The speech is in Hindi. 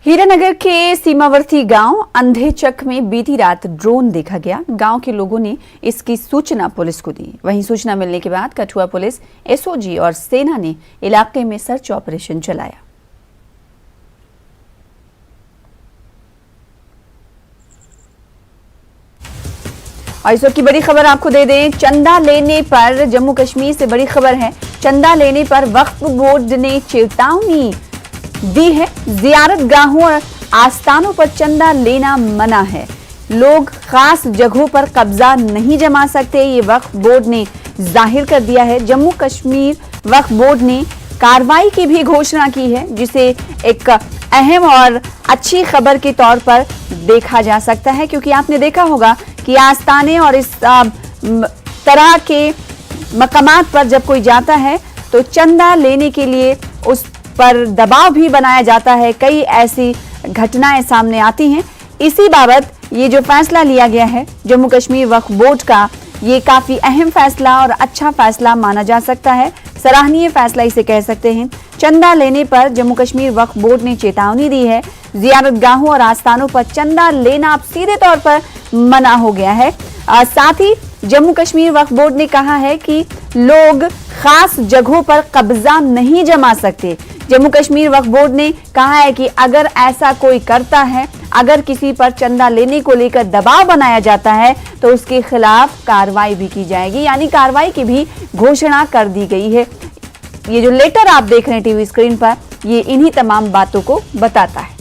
हीरानगर के सीमावर्ती गांव अंधेचक में बीती रात ड्रोन देखा गया। गांव के लोगों ने इसकी सूचना पुलिस को दी। वहीं सूचना मिलने के बाद कठुआ पुलिस, एसओजी और सेना ने इलाके में सर्च ऑपरेशन चलाया। और इस वक्त की बड़ी खबर आपको दे दें, चंदा लेने पर जम्मू कश्मीर से बड़ी खबर है। चंदा लेने पर वक्फ बोर्ड ने चेतावनी दी है। जियारत गाहों और आस्थानों पर चंदा लेना मना है। लोग खास जगहों पर कब्जा नहीं जमा सकते, ये वक्फ बोर्ड ने जाहिर कर दिया है। जम्मू कश्मीर वक्फ बोर्ड ने कार्रवाई की भी घोषणा की है, जिसे एक अहम और अच्छी खबर के तौर पर देखा जा सकता है, क्योंकि आपने देखा होगा कि आस्थाने और इस तरह के मकामात पर जब कोई जाता है तो चंदा लेने के लिए उस पर दबाव भी बनाया जाता है। कई ऐसी घटनाएं सामने आती हैं। इसी बाबत ये जो फैसला लिया गया है जम्मू कश्मीर वक्फ बोर्ड का, ये काफी अहम फैसला और अच्छा फैसला माना जा सकता है। सराहनीय फैसला इसे कह सकते हैं। चंदा लेने पर जम्मू कश्मीर वक्फ बोर्ड ने चेतावनी दी है। जियारत गाहों और आस्थानों पर चंदा लेना अब सीधे तौर पर मना हो गया है। साथ ही जम्मू कश्मीर वक्फ बोर्ड ने कहा है कि लोग खास जगहों पर कब्जा नहीं जमा सकते। जम्मू कश्मीर वक्फ बोर्ड ने कहा है कि अगर ऐसा कोई करता है, अगर किसी पर चंदा लेने को लेकर दबाव बनाया जाता है तो उसके खिलाफ कार्रवाई भी की जाएगी, यानी कार्रवाई की भी घोषणा कर दी गई है। ये जो लेटर आप देख रहे हैं टीवी स्क्रीन पर, ये इन्हीं तमाम बातों को बताता है।